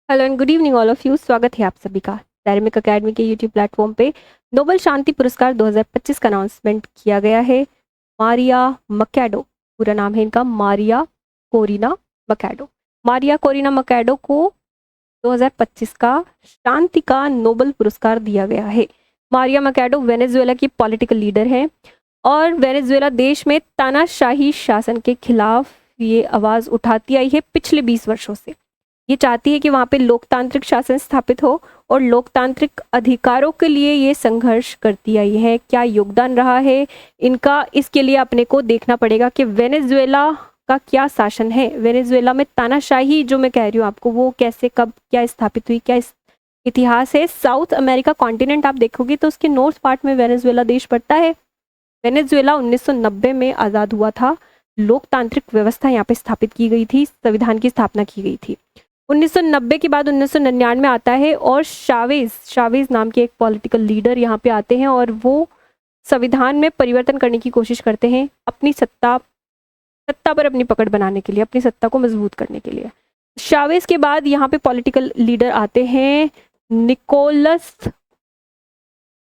Hello and good evening all of you. स्वागत है आप सभी का डायरेमिक एकेडमी के यूट्यूब प्लेटफॉर्म पे। नोबेल शांति पुरस्कार 2025 का अनाउंसमेंट किया गया है। मारिया मकैडो, पूरा नाम है इनका मारिया कोरिना मकैडो। मारिया कोरिना मकैडो को 2025 का शांति का नोबेल पुरस्कार दिया गया है। मारिया मकैडो वेनेजुएला की पॉलिटिकल लीडर हैं और वेनेजुएला देश में तानाशाही शासन के खिलाफ ये आवाज़ उठाती आई है पिछले 20 वर्षों से। ये चाहती है कि वहाँ पे लोकतांत्रिक शासन स्थापित हो और लोकतांत्रिक अधिकारों के लिए ये संघर्ष करती आई है। क्या योगदान रहा है इनका, इसके लिए अपने को देखना पड़ेगा कि वेनेजुएला का क्या शासन है। वेनेजुएला में तानाशाही जो मैं कह रही हूँ आपको, वो कैसे कब क्या स्थापित हुई, क्या इतिहास है। साउथ अमेरिका कॉन्टिनेंट आप देखोगे तो उसके नॉर्थ पार्ट में वेनेजुएला देश पड़ता है। वेनेजुएला 1990 में आज़ाद हुआ था। लोकतांत्रिक व्यवस्था यहाँ पे स्थापित की गई थी, संविधान की स्थापना की गई थी। 1990 के बाद 1999 आता है और शावेज नाम के एक पॉलिटिकल लीडर यहाँ पे आते हैं और वो संविधान में परिवर्तन करने की कोशिश करते हैं अपनी सत्ता पर अपनी पकड़ बनाने के लिए, अपनी सत्ता को मजबूत करने के लिए। शावेज के बाद यहाँ पे पॉलिटिकल लीडर आते हैं निकोलस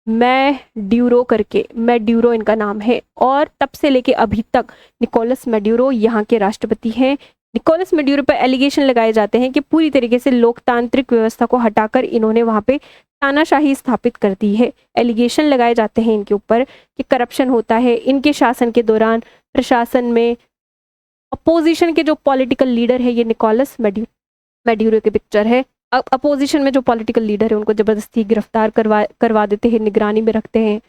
मैड्यूरो करके, मैड्यूरो इनका नाम है और तब से लेके अभी तक निकोलस मैड्यूरो यहाँ के राष्ट्रपति हैं। निकोलस मैड्यूरो पर एलिगेशन लगाए जाते हैं कि पूरी तरीके से लोकतांत्रिक व्यवस्था को हटाकर इन्होंने वहाँ पे तानाशाही स्थापित कर दी है। एलिगेशन लगाए जाते हैं इनके ऊपर कि करप्शन होता है इनके शासन के दौरान। प्रशासन में अपोजिशन के जो पॉलिटिकल लीडर है, ये निकोलस मैड्यूरो की पिक्चर है। अपोजिशन में जो पॉलिटिकल लीडर है उनको जबरदस्ती गिरफ्तार करवा देते हैं, निगरानी में रखते हैं।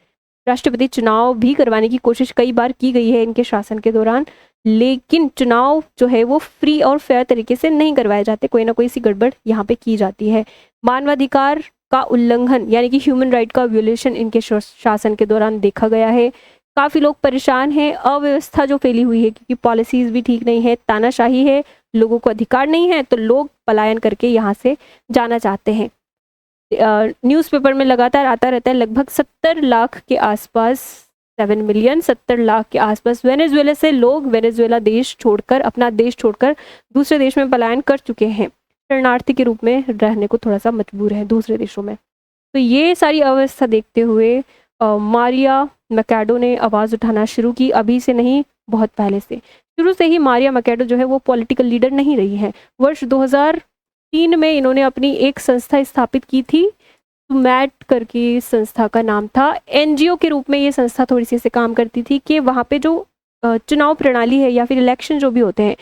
राष्ट्रपति चुनाव भी करवाने की कोशिश कई बार की गई है इनके शासन के दौरान, लेकिन चुनाव जो है वो फ्री और फेयर तरीके से नहीं करवाए जाते, कोई ना कोई सी गड़बड़ यहाँ पे की जाती है। मानवाधिकार का उल्लंघन यानी कि ह्यूमन राइट का वियोलेशन इनके शासन के दौरान देखा गया है। काफ़ी लोग परेशान हैं, अव्यवस्था जो फैली हुई है क्योंकि पॉलिसीज़ भी ठीक नहीं है, तानाशाही है, लोगों को अधिकार नहीं है, तो लोग पलायन करके यहाँ से जाना चाहते हैं। न्यूज़पेपर में लगातार आता रहता है लगभग 70 लाख के आसपास, 7 मिलियन 70 लाख के आसपास वेनेजुएला से लोग वेनेजुएला देश छोड़कर, अपना देश छोड़कर दूसरे देश में पलायन कर चुके हैं। शरणार्थी के रूप में रहने को थोड़ा सा मजबूर है दूसरे देशों में। तो ये सारी अवस्था देखते हुए मारिया मकैडो ने आवाज़ उठाना शुरू की, अभी से नहीं बहुत पहले से। शुरू से ही मारिया मकैडो जो है वो पॉलिटिकल लीडर नहीं रही है। वर्ष 2003 में इन्होंने अपनी एक संस्था स्थापित की थी, मैट करके संस्था का नाम था। एनजीओ के रूप में ये संस्था थोड़ी सी ऐसे काम करती थी कि वहाँ पे जो चुनाव प्रणाली है या फिर इलेक्शन जो भी होते हैं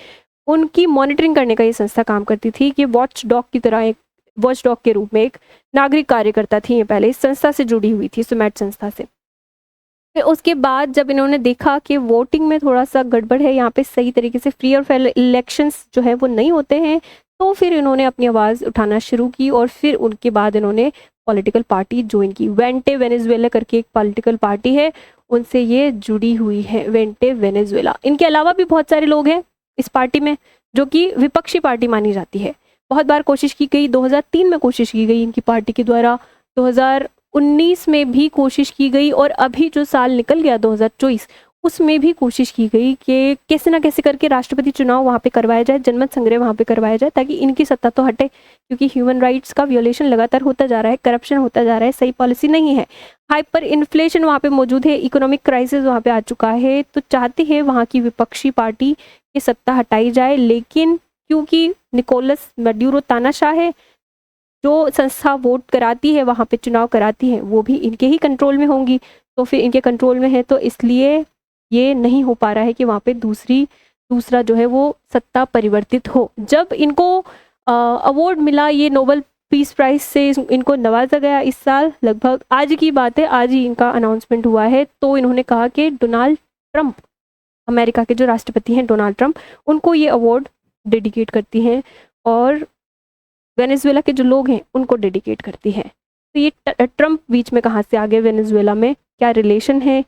उनकी मॉनिटरिंग करने का ये संस्था काम करती थी कि वॉच डॉग की तरह, एक वॉच डॉग के रूप में एक नागरिक कार्यकर्ता थी। ये पहले इस संस्था से जुड़ी हुई थी, सुमैट संस्था से। फिर उसके बाद जब इन्होंने देखा कि वोटिंग में थोड़ा सा गड़बड़ है, यहाँ पे सही तरीके से फ्री और फेयर इलेक्शंस जो है वो नहीं होते हैं, तो फिर इन्होंने अपनी आवाज़ उठाना शुरू की और फिर उनके बाद इन्होंने पॉलिटिकल पार्टी ज्वाइन की। वेंटे वेनेजुएला करके एक पॉलिटिकल पार्टी है, उनसे ये जुड़ी हुई है, वेंटे वेनेजुएला। इनके अलावा भी बहुत सारे लोग हैं इस पार्टी में जो कि विपक्षी पार्टी मानी जाती है। बहुत बार कोशिश की गई, 2003 में कोशिश की गई इनकी पार्टी के द्वारा, 2019 में भी कोशिश की गई और अभी जो साल निकल गया 2024 उसमें भी कोशिश की गई कि कैसे ना कैसे करके राष्ट्रपति चुनाव वहाँ पे करवाया जाए, जनमत संग्रह वहाँ पे करवाया जाए ताकि इनकी सत्ता तो हटे, क्योंकि ह्यूमन राइट्स का वियोलेशन लगातार होता जा रहा है, करप्शन होता जा रहा है, सही पॉलिसी नहीं है, हाइपर इन्फ्लेशन वहाँ पे मौजूद है, इकोनॉमिक क्राइसिस वहाँ पे आ चुका है। तो चाहते हैं वहाँ की विपक्षी पार्टी की सत्ता हटाई जाए, लेकिन क्योंकि निकोलस मैड्यूरो तानाशाह है, जो संस्था वोट कराती है वहाँ पे चुनाव कराती है वो भी इनके ही कंट्रोल में होंगी, तो फिर इनके कंट्रोल में है, तो इसलिए ये नहीं हो पा रहा है कि वहाँ पे दूसरा जो है वो सत्ता परिवर्तित हो। जब इनको अवार्ड मिला, ये नोबेल पीस प्राइज से इनको नवाजा गया इस साल, लगभग आज की बात है, आज ही इनका अनाउंसमेंट हुआ है। तो इन्होंने कहा कि डोनाल्ड ट्रंप, अमेरिका के जो राष्ट्रपति हैं डोनाल्ड ट्रंप, उनको ये अवार्ड डेडिकेट करती हैं और वेनेजुएला के जो लोग हैं उनको डेडिकेट करती है। तो ये ट्रंप बीच में कहाँ से आ गए, वेनेजुएला में क्या रिलेशन है,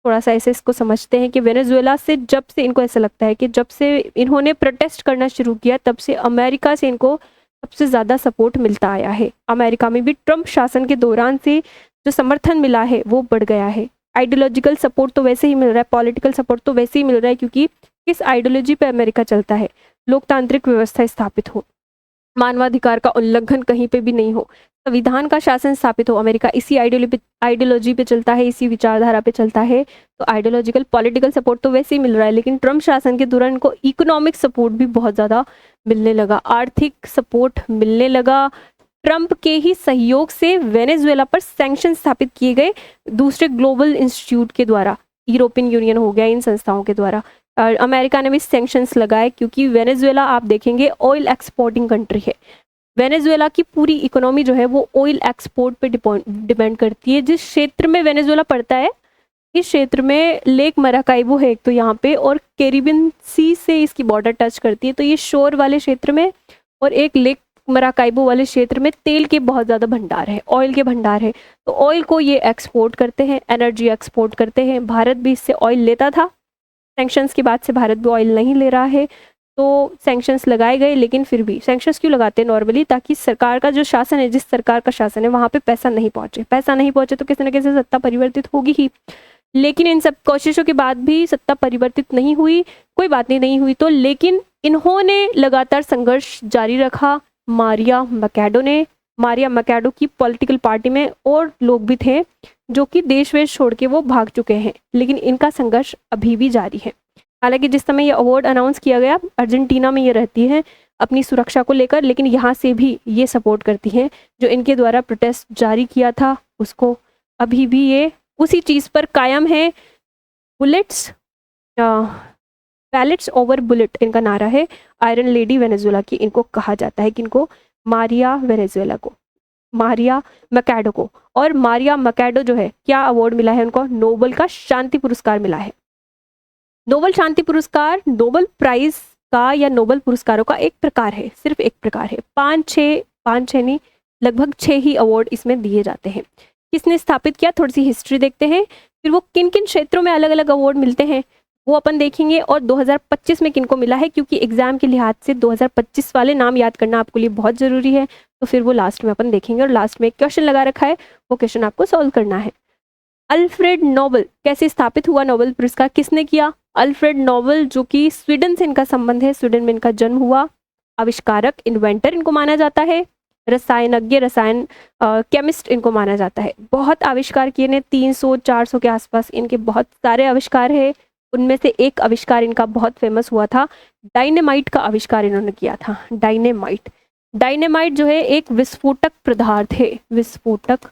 थोड़ा सा ऐसे इसको समझते हैं कि वेनेजुएला से जब से इनको ऐसा लगता है कि जब से इन्होंने प्रोटेस्ट करना शुरू किया तब से अमेरिका से इनको सबसे ज़्यादा सपोर्ट मिलता आया है। अमेरिका में भी ट्रंप शासन के दौरान से जो समर्थन मिला है वो बढ़ गया है। आइडियोलॉजिकल सपोर्ट तो वैसे ही मिल रहा है, पॉलिटिकल सपोर्ट तो वैसे ही मिल रहा है, क्योंकि किस आइडियोलॉजी पे अमेरिका चलता है, लोकतांत्रिक व्यवस्था स्थापित हो। मानवाधिकार का उल्लंघन कहीं पे भी नहीं हो, संविधान का शासन स्थापित हो। अमेरिका इसी आइडियोलॉजी पे चलता है, इसी विचारधारा पे चलता है। तो आइडियोलॉजिकल पॉलिटिकल सपोर्ट तो वैसे ही मिल रहा है, लेकिन ट्रम्प शासन के दौरान इनको इकोनॉमिक सपोर्ट भी बहुत ज़्यादा मिलने लगा, आर्थिक सपोर्ट मिलने लगा। ट्रम्प के ही सहयोग से वेनेजुएला पर सैंक्शन स्थापित किए गए दूसरे ग्लोबल इंस्टीट्यूट के द्वारा, यूरोपियन यूनियन हो गया, इन संस्थाओं के द्वारा। अमेरिका ने भी सैंक्शंस लगाए, क्योंकि वेनेजुएला आप देखेंगे ऑयल एक्सपोर्टिंग कंट्री है। वेनेजुएला की पूरी इकोनॉमी जो है वो ऑयल एक्सपोर्ट पे डिपेंड करती है। जिस क्षेत्र में वेनेजुएला पड़ता है, इस क्षेत्र में लेक मराकाइबो है एक तो यहाँ पे, और कैरिबियन सी से इसकी बॉर्डर टच करती है। तो ये शोर वाले क्षेत्र में और एक लेक मराकाइबो वाले क्षेत्र में तेल के बहुत ज़्यादा भंडार है, ऑयल के भंडार है। तो ऑयल को ये एक्सपोर्ट करते हैं, एनर्जी एक्सपोर्ट करते हैं। भारत भी इससे ऑयल लेता था, सैंक्शंस के बाद से भारत भी ऑयल नहीं ले रहा है। तो सैंक्शंस लगाए गए, लेकिन फिर भी सैंक्शंस क्यों लगाते हैं नॉर्मली, ताकि सरकार का जो शासन है, जिस सरकार का शासन है वहाँ पे पैसा नहीं पहुँचे। पैसा नहीं पहुँचे तो किसी न किसी सत्ता परिवर्तित होगी ही। लेकिन इन सब कोशिशों के बाद भी सत्ता परिवर्तित नहीं हुई, कोई बात नहीं हुई तो, लेकिन इन्होंने लगातार संघर्ष जारी रखा। मारिया मकैडो की पॉलिटिकल पार्टी में और लोग भी थे जो कि देश वेश छोड़ के वो भाग चुके हैं, लेकिन इनका संघर्ष अभी भी जारी है। हालांकि जिस समय ये अवार्ड अनाउंस किया गया, अर्जेंटीना में ये रहती है अपनी सुरक्षा को लेकर, लेकिन यहाँ से भी ये सपोर्ट करती हैं जो इनके द्वारा प्रोटेस्ट जारी किया था उसको। अभी भी ये उसी चीज़ पर कायम है। बैलेट्स ओवर बुलेट इनका नारा है। आयरन लेडी वेनेजुएला की इनको कहा जाता है, कि इनको मारिया मकैडो को। और मारिया मकैडो जो है, क्या अवार्ड मिला है उनको? नोबेल का शांति पुरस्कार मिला है। नोबेल शांति पुरस्कार नोबेल प्राइज का या नोबेल पुरस्कारों का एक प्रकार है, सिर्फ एक प्रकार है। पाँच छः नहीं, लगभग 6 ही अवार्ड इसमें दिए जाते हैं। किसने स्थापित किया, थोड़ी सी हिस्ट्री देखते हैं, फिर वो किन किन क्षेत्रों में अलग अलग अवार्ड मिलते हैं वो अपन देखेंगे, और 2025 में किनको मिला है, क्योंकि एग्जाम के लिहाज से 2025 वाले नाम याद करना आपके लिए बहुत ज़रूरी है। तो फिर वो लास्ट में अपन देखेंगे, और लास्ट में एक क्वेश्चन लगा रखा है, वो क्वेश्चन आपको सॉल्व करना है। अल्फ्रेड नोबेल कैसे स्थापित हुआ? नोबेल पुरस्कार किसने किया? अल्फ्रेड नोबेल, जो कि स्वीडन से इनका संबंध है, स्वीडन में इनका जन्म हुआ। आविष्कारक, इन्वेंटर इनको माना जाता है। रसायनज्ञ, केमिस्ट इनको माना जाता है। बहुत आविष्कार किए ने, 300-400 के आसपास इनके बहुत सारे आविष्कार है। उनमें से एक आविष्कार इनका बहुत फेमस हुआ था, डायनेमाइट का आविष्कार इन्होंने किया था। डायनेमाइट जो है एक विस्फोटक पदार्थ है, विस्फोटक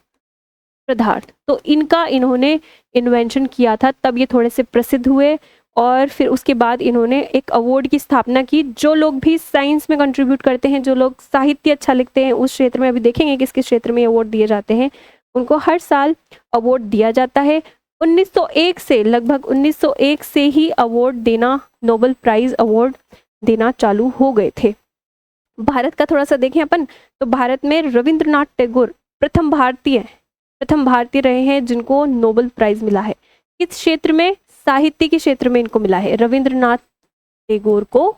पदार्थ। तो इनका इन्होंने इन्वेंशन किया था, तब ये थोड़े से प्रसिद्ध हुए। और फिर उसके बाद इन्होंने एक अवार्ड की स्थापना की। जो लोग भी साइंस में कंट्रीब्यूट करते हैं, जो लोग साहित्य अच्छा लिखते हैं उस क्षेत्र में, अभी देखेंगे किस किस क्षेत्र में अवार्ड दिए जाते हैं, उनको हर साल अवार्ड दिया जाता है। 1901 से, लगभग 1901 से ही अवार्ड देना, नोबेल प्राइज अवार्ड देना चालू हो गए थे। भारत का थोड़ा सा देखें अपन, तो भारत में रविंद्रनाथ टैगोर प्रथम भारतीय रहे हैं जिनको नोबेल प्राइज मिला है। किस क्षेत्र में? साहित्य के क्षेत्र में इनको मिला है। रविंद्रनाथ टैगोर को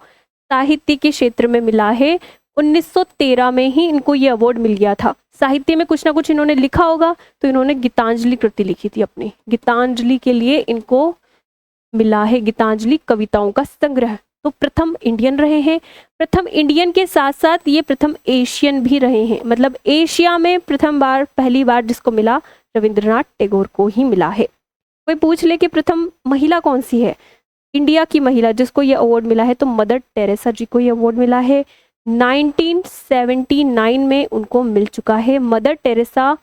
साहित्य के क्षेत्र में मिला है। 1913 में ही इनको ये अवार्ड मिल गया था। साहित्य में कुछ ना कुछ इन्होंने लिखा होगा, तो इन्होंने गीतांजलि कृति लिखी थी अपनी, गीतांजलि के लिए इनको मिला है, गीतांजलि कविताओं का संग्रह। तो प्रथम इंडियन रहे हैं। प्रथम इंडियन के साथ साथ ये प्रथम एशियन भी रहे हैं, मतलब एशिया में पहली बार जिसको मिला, रविंद्रनाथ टैगोर को ही मिला है। कोई पूछ ले कि प्रथम महिला कौन सी है, इंडिया की महिला जिसको ये अवार्ड मिला है, तो मदर टेरेसा जी को ये अवार्ड मिला है। 1979 में उनको मिल चुका है। मदर टेरेसा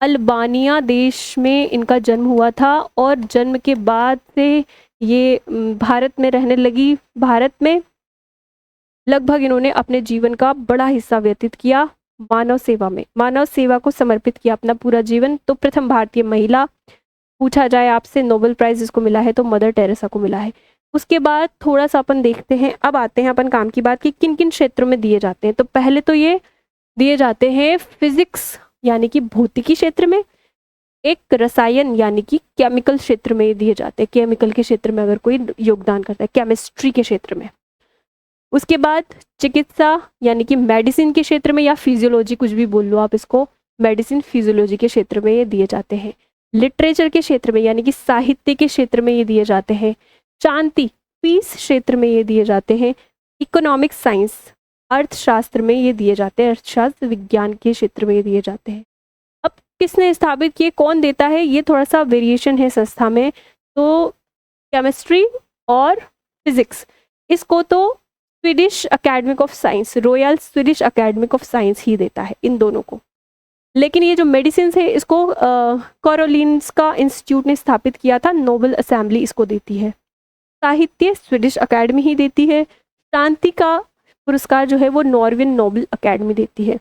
अल्बानिया देश में इनका जन्म हुआ था, और जन्म के बाद से ये भारत में रहने लगी। भारत में लगभग इन्होंने अपने जीवन का बड़ा हिस्सा व्यतीत किया मानव सेवा में, मानव सेवा को समर्पित किया अपना पूरा जीवन। तो प्रथम भारतीय महिला, पूछा जाए आपसे नोबेल प्राइज जिसको मिला है, तो मदर टेरेसा को मिला है। उसके बाद थोड़ा सा अपन देखते हैं, अब आते हैं अपन काम की बात कि किन किन क्षेत्रों में दिए जाते हैं। तो पहले तो ये दिए जाते हैं फिजिक्स यानी कि भौतिकी क्षेत्र में, एक रसायन यानी कि केमिकल क्षेत्र में ये दिए जाते हैं, केमिकल के क्षेत्र में अगर कोई योगदान करता है, केमिस्ट्री के क्षेत्र में। उसके बाद चिकित्सा यानी कि मेडिसिन के क्षेत्र में, या फिजियोलॉजी कुछ भी बोल लो आप इसको, मेडिसिन फिजियोलॉजी के क्षेत्र में ये दिए जाते हैं। लिटरेचर के क्षेत्र में यानी कि साहित्य के क्षेत्र में ये दिए जाते हैं। शांति, पीस क्षेत्र में ये दिए जाते हैं। इकोनॉमिक साइंस अर्थशास्त्र में ये दिए जाते हैं, अर्थशास्त्र विज्ञान के क्षेत्र में ये दिए जाते हैं। अब किसने स्थापित किए, कौन देता है, ये थोड़ा सा वेरिएशन है संस्था में। तो केमिस्ट्री और फिजिक्स, इसको तो Swedish academic of science, royal Swedish academic of science ही देता है इन दोनों को। लेकिन ये जो मेडिसिन है इसको कारोलिन्स्का इंस्टीट्यूट ने स्थापित किया था, नोबल असेंबली इसको देती है। साहित्य स्वीडिश अकेडमी ही देती है। शांति का पुरस्कार जो है वो नॉर्वेन नोबल अकेडमी देती है।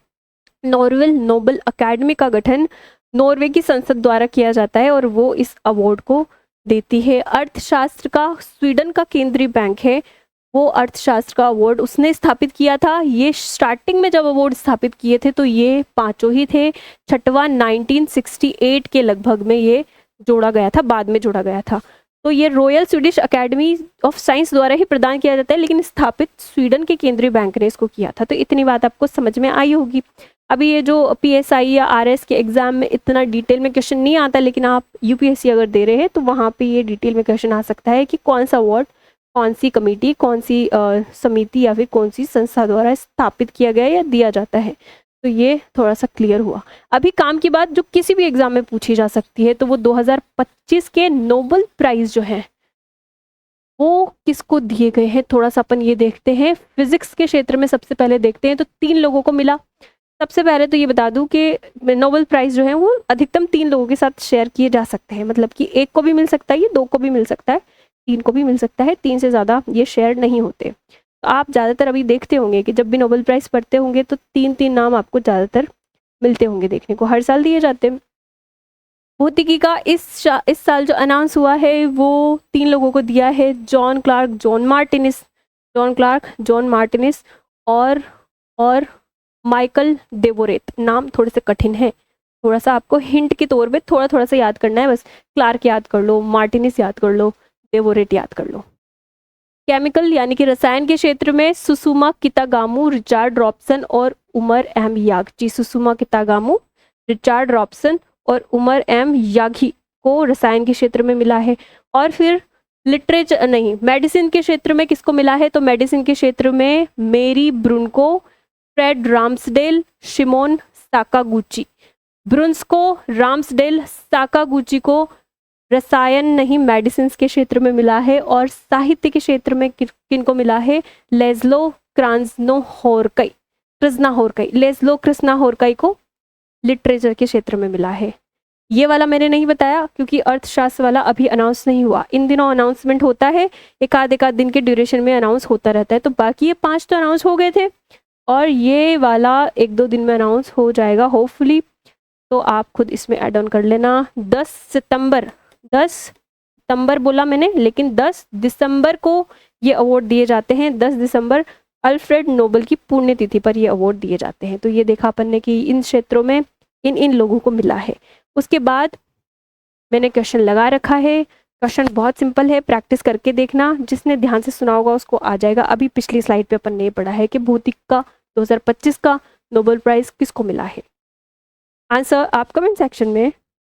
नॉर्वेल नोबल अकेडमी का गठन नॉर्वे की संसद द्वारा किया जाता है और वो इस अवार्ड को देती है। अर्थशास्त्र का स्वीडन का केंद्रीय बैंक है, वो अर्थशास्त्र का अवार्ड उसने स्थापित किया था। ये स्टार्टिंग में जब अवार्ड स्थापित किए थे तो ये 5 ही थे, छठवां 1968 के लगभग में ये जोड़ा गया था, बाद में जोड़ा गया था। तो ये royal Swedish academy of science द्वारा ही प्रदान किया जाता है, लेकिन स्थापित स्वीडन के केंद्रीय बैंक ने इसको किया था। तो इतनी बात आपको समझ में आई होगी। अभी ये जो PSI या RS के एग्जाम में इतना डिटेल में क्वेश्चन नहीं आता, लेकिन आप UPSC अगर दे रहे हैं तो वहाँ पे ये डिटेल में क्वेश्चन आ सकता है कि कौन सा अवार्ड, कौन सी कमेटी, कौन सी समिति या फिर कौन सी संस्था द्वारा स्थापित किया गया या दिया जाता है। तो ये थोड़ा सा क्लियर हुआ। अभी काम की बात जो किसी भी एग्जाम में पूछी जा सकती है, तो वो 2025 के नोबेल प्राइज जो है वो किसको दिए गए हैं, थोड़ा सा अपन ये देखते हैं। फिजिक्स के क्षेत्र में सबसे पहले देखते हैं, तो 3 लोगों को मिला। सबसे पहले तो ये बता दूं कि नोबेल प्राइज जो है वो अधिकतम 3 लोगों के साथ शेयर किए जा सकते हैं, मतलब कि 1 को भी मिल सकता है, ये 2 को भी मिल सकता है, 3 को भी मिल सकता है, 3 से ज़्यादा ये शेयर नहीं होते। तो आप ज़्यादातर अभी देखते होंगे कि जब भी नोबेल प्राइज़ पढ़ते होंगे तो 3-3 नाम आपको ज़्यादातर मिलते होंगे देखने को, हर साल दिए जाते हैं। भौतिकी का इस साल जो अनाउंस हुआ है वो 3 लोगों को दिया है, जॉन क्लार्क, जॉन मार्टिनिस और माइकल डेवोरेट। नाम थोड़े से कठिन है, थोड़ा सा आपको हिंट के तौर पे थोड़ा सा याद करना है बस। क्लार्क याद कर लो, मार्टिनिस याद कर लो, डेवोरेट याद कर लो। केमिकल यानी कि रसायन के क्षेत्र में सुसुमा कितागामू, रिचार्ड रॉबसन और उमर एम याग्ची। सुसुमा कितागामू, रिचार्ड रॉबसन और उमर एम यागी को रसायन के क्षेत्र में मिला है। और फिर लिटरेचर नहीं, मेडिसिन के क्षेत्र में किसको मिला है, तो मेडिसिन के क्षेत्र में मेरी ब्रुनको, फ्रेड राम्सडेल, शिमोन साकागुची। ब्रुन्स्को, राम्सडेल, साकागुची को रसायन नहीं मेडिसिन के क्षेत्र में मिला है। और साहित्य के क्षेत्र में किनको मिला है, लेज़लो कृष्णाहोरकई, लेज़लो कृष्णाहोरकई को लिटरेचर के क्षेत्र में मिला है। ये वाला मैंने नहीं बताया क्योंकि अर्थशास्त्र वाला अभी अनाउंस नहीं हुआ। इन दिनों अनाउंसमेंट होता है, एक आध दिन के ड्यूरेशन में अनाउंस होता रहता है। तो बाकी ये 5 तो अनाउंस हो गए थे और ये वाला 1-2 दिन में अनाउंस हो जाएगा होपफुली। तो आप खुद इसमें ऐड ऑन कर लेना। 10 सितंबर बोला मैंने, लेकिन 10 दिसंबर को ये अवार्ड दिए जाते हैं। 10 दिसंबर अल्फ्रेड नोबेल की पुण्यतिथि पर ये अवार्ड दिए जाते हैं। तो ये देखा अपन ने कि इन क्षेत्रों में इन लोगों को मिला है। उसके बाद मैंने क्वेश्चन लगा रखा है। क्वेश्चन बहुत सिंपल है, प्रैक्टिस करके देखना, जिसने ध्यान से सुना होगा उसको आ जाएगा। अभी पिछली स्लाइड पे अपन ने पढ़ा है कि भौतिकी का 2025 का नोबेल प्राइज किसको मिला है। आंसर आप कमेंट सेक्शन में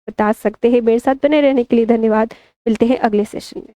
बता सकते हैं। मेरे साथ बने रहने के लिए धन्यवाद। मिलते हैं अगले सेशन में।